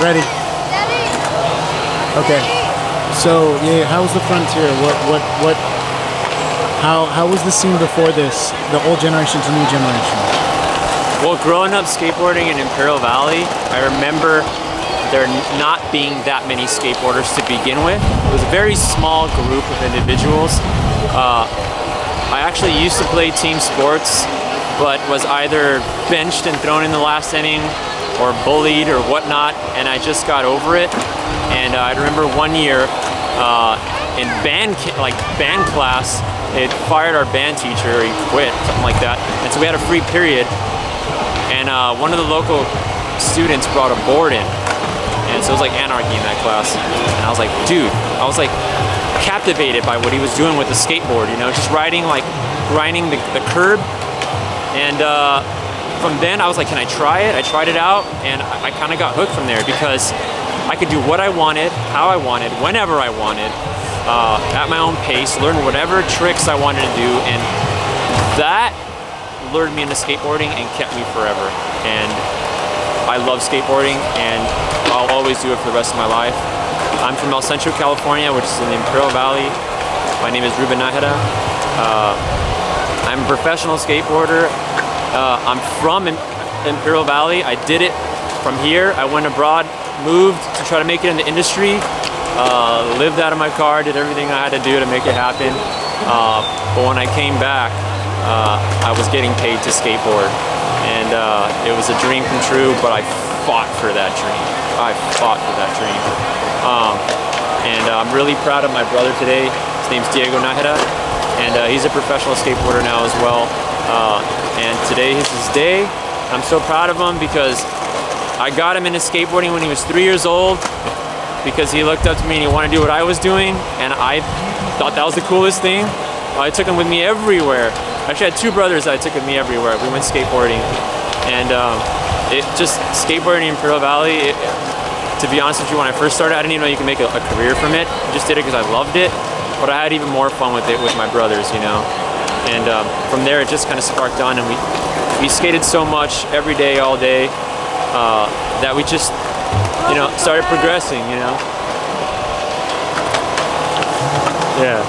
Ready? Okay. So yeah, how was the frontier? How was the scene before this? The old generation to new generation. Well, growing up skateboarding in Imperial Valley, I remember there not being that many skateboarders to begin with. It was a very small group of individuals. I actually used to play team sports, but was either benched and thrown in the last inning or bullied or whatnot, and I just got over it. And I remember one year in band class, it fired our band teacher, or he quit, something like that. And so we had a free period, and one of the local students brought a board in, and so it was like anarchy in that class. And I was like, dude, I was like captivated by what he was doing with the skateboard, you know, just riding, like grinding the curb. And from then I was like, can I try it? I tried it out, and I kind of got hooked from there because I could do what I wanted, how I wanted, whenever I wanted, at my own pace, learn whatever tricks I wanted to do, and that lured me into skateboarding and kept me forever. And I love skateboarding, and I'll always do it for the rest of my life. I'm from Centro, California, which is in the Imperial Valley. My name is Ruben Najera. I'm a professional skateboarder. I'm from Imperial Valley. I did it from here. I went abroad, moved to try to make it in the industry, lived out of my car, did everything I had to do to make it happen. But when I came back, I was getting paid to skateboard. And it was a dream come true, but I fought for that dream. I fought for that dream. And I'm really proud of my brother today. His name's Najera, and he's a professional skateboarder now as well. And today is his day. I'm so proud of him because I got him into skateboarding when he was 3 years old because he looked up to me and he wanted to do what I was doing, and I thought that was the coolest thing. I took him with me everywhere. Actually, I had two brothers that I took with me everywhere. We went skateboarding, and it just skateboarding in Imperial Valley. To be honest with you, when I first started, I didn't even know you could make a career from it. I just did it because I loved it, but I had even more fun with it with my brothers, you know. And from there, it just kind of sparked on, and we skated so much every day, all day, that we just, you know, started progressing, you know. Yeah.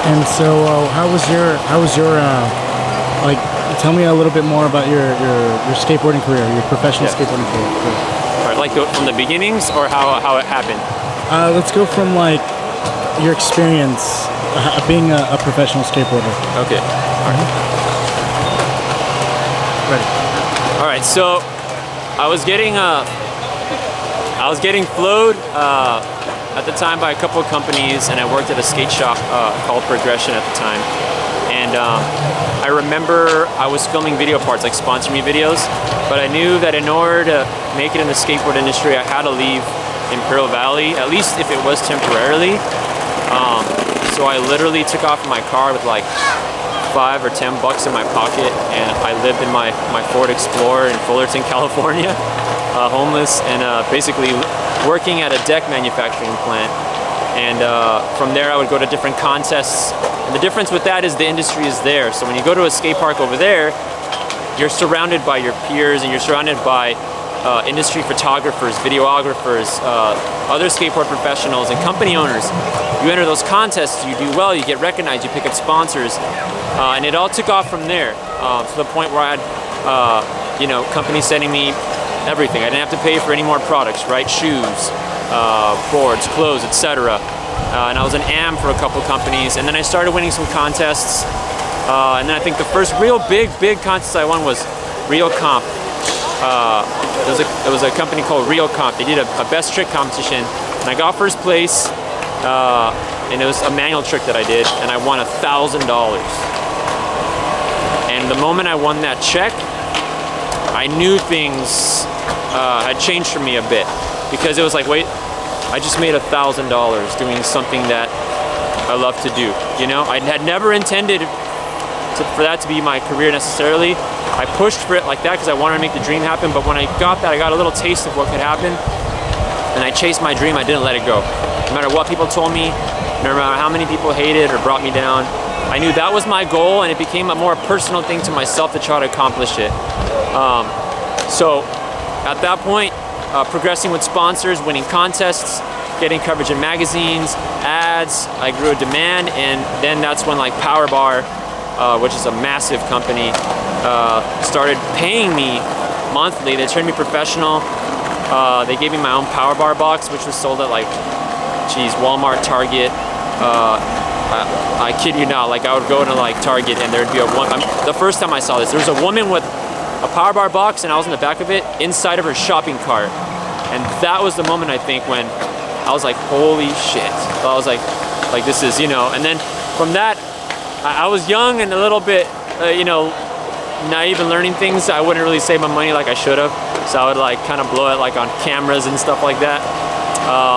And so, how was your like? Tell me a little bit more about your skateboarding career, your professional skateboarding career. All right, like from the beginnings, or how it happened. Let's go from like your experience being a professional skateboarder. Okay. All right. Ready. All right. So I was getting flowed at the time by a couple of companies, and I worked at a skate shop called Progression at the time. And I remember I was filming video parts, like sponsor me videos, but I knew that in order to make it in the skateboard industry, I had to leave Imperial Valley, at least if it was temporarily. So I literally took off in my car with like $5 or $10 in my pocket, and I lived in my Ford Explorer in Fullerton, California, homeless, and basically working at a deck manufacturing plant. And from there I would go to different contests, and the difference with that is the industry is there. So when you go to a skate park over there, you're surrounded by your peers, and you're surrounded by industry photographers, videographers, other skateboard professionals, and company owners. You enter those contests, you do well, you get recognized, you pick up sponsors, and it all took off from there, to the point where I had, you know, companies sending me everything. I didn't have to pay for any more products, right? Shoes, boards, clothes, etc. And I was an AM for a couple companies, and then I started winning some contests, and then I think the first real big contest I won was Real Comp. There was a company called Real Comp. They did a best trick competition, and I got first place, and it was a manual trick that I did, and I won $1,000. And the moment I won that check, I knew things had changed for me a bit, because it was like, wait, I just made $1,000 doing something that I love to do. You know, I had never intended for that to be my career necessarily. I pushed for it like that because I wanted to make the dream happen, but when I got that, I got a little taste of what could happen, and I chased my dream. I didn't let it go. No matter what people told me, no matter how many people hated or brought me down, I knew that was my goal, and it became a more personal thing to myself to try to accomplish it. So at that point, progressing with sponsors, winning contests, getting coverage in magazines, ads. I grew a demand, and then that's when like Power Bar, which is a massive company, started paying me monthly. They turned me professional. They gave me my own Power Bar box, which was sold at like, geez, Walmart, Target. I kid you not, like I would go to like Target and there'd be a woman. The first time I saw this, there was a woman with a Power Bar box, and I was in the back of it, inside of her shopping cart. And that was the moment, I think, when I was like, holy shit. So I was like this is, you know, and then from that, I was young and a little bit, you know, naive and learning things. I wouldn't really save my money like I should have. So I would like kind of blow it like on cameras and stuff like that.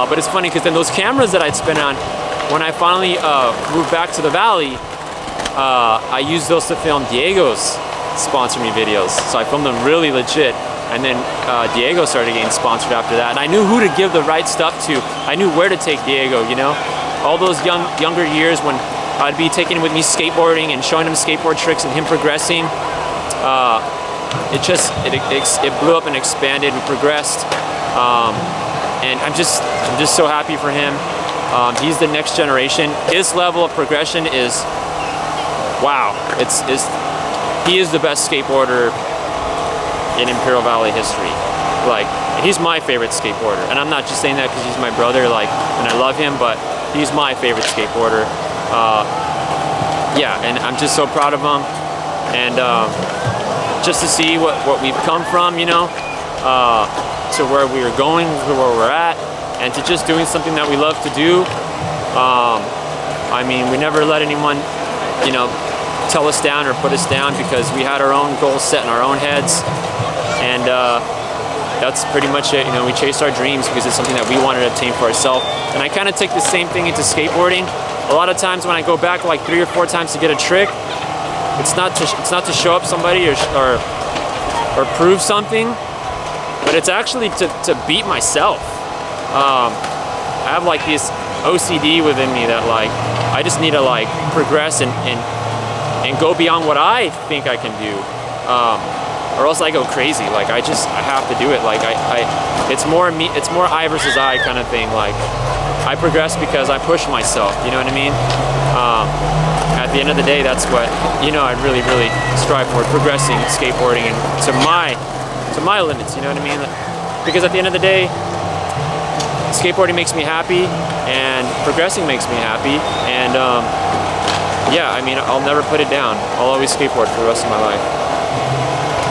But it's funny because then those cameras that I'd spent on, when I finally moved back to the Valley, I used those to film Diego's sponsor me videos. So I filmed them really legit. And then Diego started getting sponsored after that. And I knew who to give the right stuff to. I knew where to take Diego, you know? All those younger years when I'd be taking him with me skateboarding and showing him skateboard tricks and him progressing. It blew up and expanded and progressed. And I'm just so happy for him. He's the next generation. His level of progression is, wow. He is the best skateboarder in Imperial Valley history. Like, he's my favorite skateboarder. And I'm not just saying that because he's my brother, like, and I love him, but he's my favorite skateboarder. Yeah, and I'm just so proud of him. And just to see what we've come from, you know, to where we are going, to where we're at, and to just doing something that we love to do. I mean, we never let anyone, you know, tell us down or put us down, because we had our own goals set in our own heads. And that's pretty much it. You know, we chased our dreams because it's something that we wanted to obtain for ourselves. And I kind of take the same thing into skateboarding. A lot of times when I go back like 3 or 4 times to get a trick, it's not to show up somebody or prove something, but it's actually to beat myself. I have like this OCD within me that like I just need to like progress and go beyond what I think I can do, or else I go crazy. Like I have to do it. Like it's more I versus I kind of thing. Like I progress because I push myself. You know what I mean? At the end of the day, that's what, you know, I really strive for, progressing skateboarding and to my limits. You know what I mean? Because at the end of the day, skateboarding makes me happy and progressing makes me happy. And yeah, I mean, I'll never put it down. I'll always skateboard for the rest of my life.